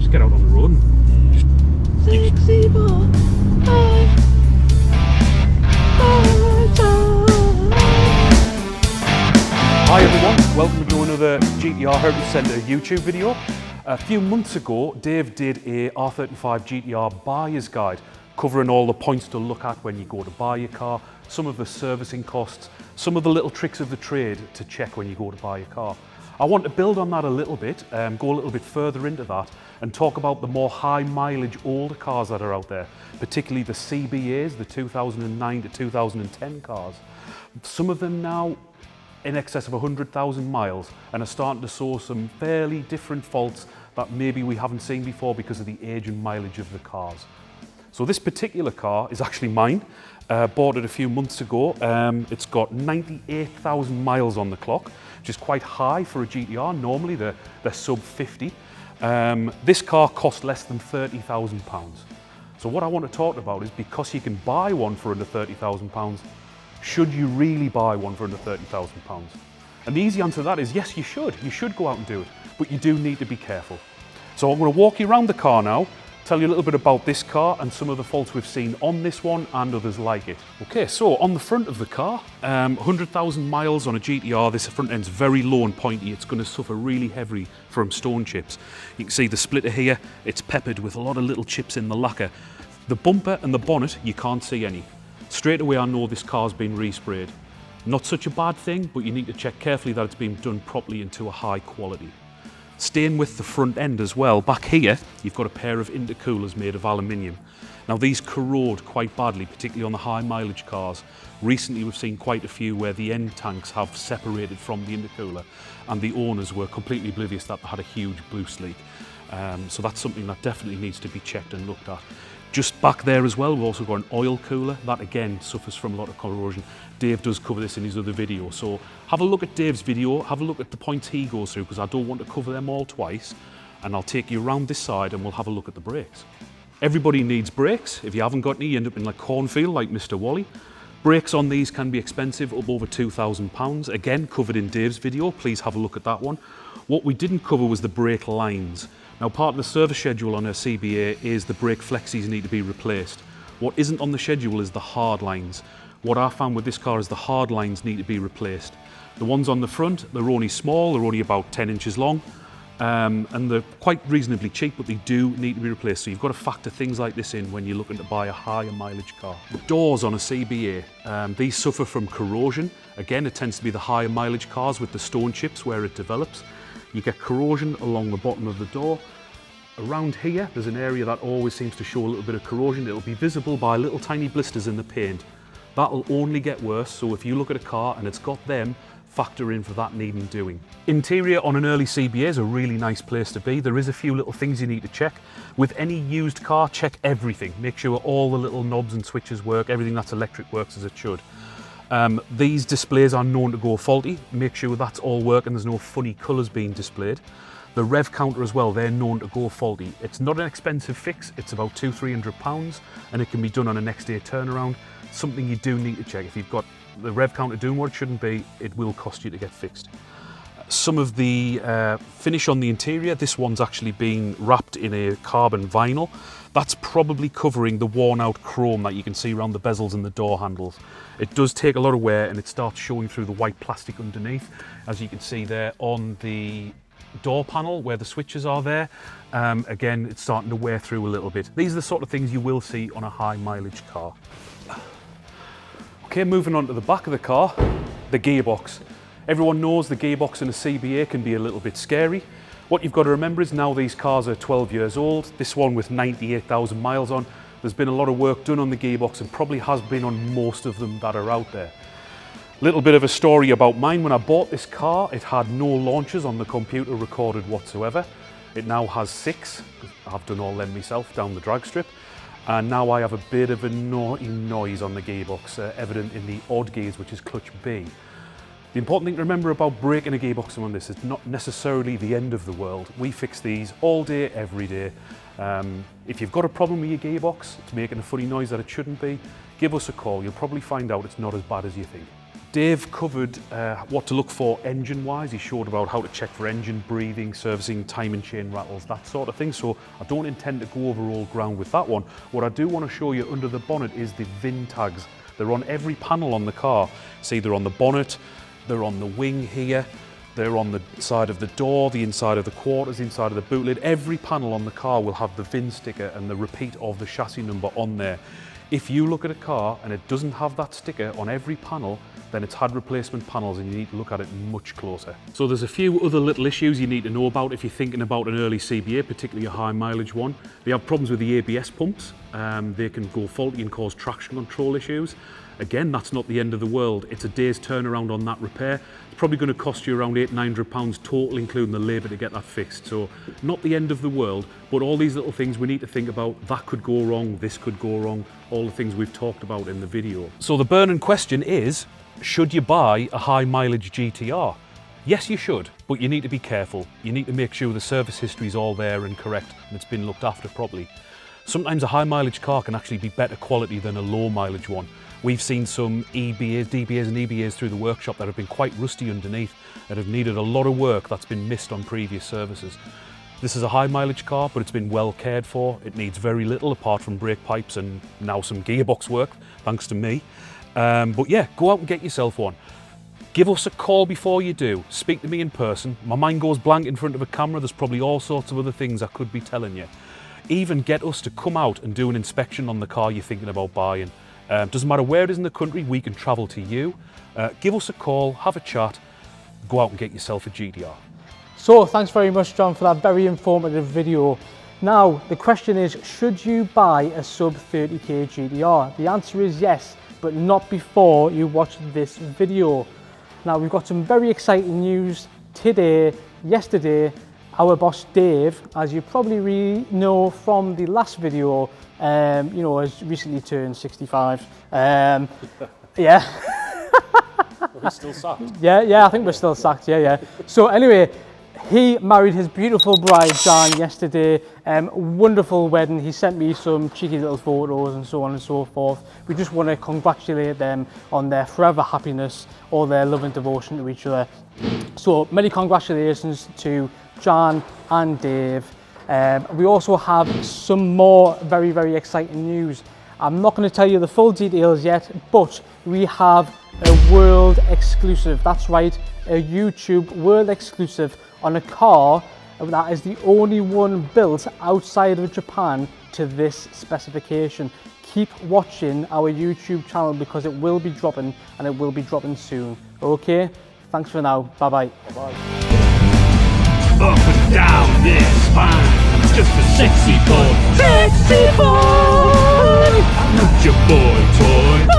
Just get out on the road and just... Hi everyone, welcome to another GTR Heritage Centre YouTube video. A few months ago, Dave did a R35 Gtr Buyer's Guide covering all the points to look at when you go to buy your car, some of the servicing costs, some of the little tricks of the trade to check when you go to buy your car. I want to build on that a little bit, go a little bit further into that and talk about the more high mileage older cars that are out there, particularly the CBAs, the 2009 to 2010 cars. Some of them now in excess of 100,000 miles and are starting to show some fairly different faults that maybe we haven't seen before because of the age and mileage of the cars. So this particular car is actually mine. Bought it a few months ago. It's got 98,000 miles on the clock, which is quite high for a GTR. Normally they're sub 50. This car cost less than £30,000. So what I want to talk about is, because you can buy one for under £30,000, should you really buy one for under £30,000? And the easy answer to that is yes, you should. You should go out and do it, but you do need to be careful. So I'm going to walk you around the car now, tell you a little bit about this car and some of the faults we've seen on this one and others like it. Okay, so on the front of the car, 100,000 miles on a GTR, this front end's very low and pointy. It's going to suffer really heavily from stone chips. You can see the splitter here, it's peppered with a lot of little chips in the lacquer. The bumper and the bonnet, you can't see any. Straight away I know this car's been resprayed. Not such a bad thing, but you need to check carefully that it's been done properly and to a high quality. Staying with the front end as well, back here you've got a pair of intercoolers made of aluminium. Now these corrode quite badly, particularly on the high mileage cars. Recently we've seen quite a few where the end tanks have separated from the intercooler and the owners were completely oblivious that they had a huge boost leak. So that's something that definitely needs to be checked and looked at. Just back there as well, we've also got an oil cooler. That again suffers from a lot of corrosion. Dave does cover this in his other video. So have a look at Dave's video, have a look at the points he goes through, because I don't want to cover them all twice. And I'll take you around this side and we'll have a look at the brakes. Everybody needs brakes. If you haven't got any, you end up in a cornfield like Mr. Wally. Brakes on these can be expensive, up over £2,000. Again, covered in Dave's video, please have a look at that one. What we didn't cover was the brake lines. Now, part of the service schedule on a CBA is the brake flexes need to be replaced. What isn't on the schedule is the hard lines. What I found with this car is the hard lines need to be replaced. The ones on the front, they're only small, they're only about 10 inches long, and they're quite reasonably cheap, but they do need to be replaced. So you've got to factor things like this in when you're looking to buy a higher mileage car. The doors on a CBA, these suffer from corrosion. Again, it tends to be the higher mileage cars with the stone chips where it develops. You get corrosion along the bottom of the door. Around here, there's an area that always seems to show a little bit of corrosion. It'll be visible by little tiny blisters in the paint. That'll only get worse, so if you look at a car and it's got them, factor in for that needing doing. Interior on an early CBA is a really nice place to be. There is a few little things you need to check. With any used car, check everything. Make sure all the little knobs and switches work, everything that's electric works as it should. These displays are known to go faulty. Make sure that's all working, there's no funny colours being displayed. The rev counter as well, they're known to go faulty. It's not an expensive fix, it's about £200–300 and it can be done on a next day turnaround. Something you do need to check. If you've got the rev counter doing what it shouldn't be, it will cost you to get fixed. Some of the finish on the interior, this one's actually been wrapped in a carbon vinyl. That's probably covering the worn out chrome that you can see around the bezels and the door handles. It does take a lot of wear and it starts showing through the white plastic underneath, as you can see there on the door panel where the switches are there. Again, it's starting to wear through a little bit. These are the sort of things you will see on a high mileage car. Okay, moving on to the back of the car, the gearbox. Everyone knows the gearbox in a CBA can be a little bit scary. What you've got to remember is now these cars are 12 years old. This one with 98,000 miles on. There's been a lot of work done on the gearbox and probably has been on most of them that are out there. Little bit of a story about mine. When I bought this car, it had no launchers on the computer recorded whatsoever. It now has 6. I've done all them myself down the drag strip. And now I have a bit of a naughty noise on the gearbox, evident in the odd gears, which is clutch B. The important thing to remember about breaking a gearbox on this is not necessarily the end of the world. We fix these all day, every day. If you've got a problem with your gearbox, it's making a funny noise that it shouldn't be, give us a call. You'll probably find out it's not as bad as you think. Dave covered what to look for engine-wise. He showed about how to check for engine breathing, servicing timing chain rattles, that sort of thing. So I don't intend to go over all ground with that one. What I do want to show you under the bonnet is the VIN tags. They're on every panel on the car. See, they're on the bonnet, they're on the wing here, they're on the side of the door, the inside of the quarters, inside of the boot lid. Every panel on the car will have the VIN sticker and the repeat of the chassis number on there. If you look at a car and it doesn't have that sticker on every panel, then it's had replacement panels and you need to look at it much closer. So there's a few other little issues you need to know about if you're thinking about an early CBA, particularly a high mileage one. They have problems with the ABS pumps. They can go faulty and cause traction control issues. Again, that's not the end of the world. It's a day's turnaround on that repair. It's probably going to cost you around £800-900 total, including the labour to get that fixed. So not the end of the world, but all these little things we need to think about. That could go wrong, this could go wrong, all the things we've talked about in the video. So the burning question is, should you buy a high mileage GTR? Yes, you should, but you need to be careful. You need to make sure the service history is all there and correct and it's been looked after properly. Sometimes a high mileage car can actually be better quality than a low mileage one. We've seen some EBAs, DBAs and EBAs through the workshop that have been quite rusty underneath, that have needed a lot of work that's been missed on previous services. This is a high mileage car, but it's been well cared for. It needs very little apart from brake pipes and now some gearbox work, thanks to me. But yeah, go out and get yourself one. Give us a call before you do. Speak to me in person. My mind goes blank in front of a camera. There's probably all sorts of other things I could be telling you. Even get us to come out and do an inspection on the car you're thinking about buying. Doesn't matter where it is in the country, we can travel to you. Give us a call, have a chat, go out and get yourself a GTR. So thanks very much, John, for that very informative video. Now, the question is, should you buy a sub 30k GTR? The answer is yes, but not before you watch this video. Now, we've got some very exciting news today, yesterday. Our boss Dave, as you probably know from the last video, you know, has recently turned 65. Yeah. Are we still sacked? Yeah, I think we're still sacked, yeah. So anyway, he married his beautiful bride, Jan, yesterday. Wonderful wedding. He sent me some cheeky little photos and so on and so forth. We just want to congratulate them on their forever happiness, all their love and devotion to each other. So many congratulations to Jan and Dave. We also have some more very, very exciting news. I'm not going to tell you the full details yet, but we have a world exclusive. That's right, a YouTube world exclusive on a car that is the only one built outside of Japan to this specification. Keep watching our YouTube channel because it will be dropping, and it will be dropping soon. Okay, thanks for now. Bye-bye. Bye-bye. Up and down this spine, it's just a sexy boy. Sexy boy! I'm not your boy toy.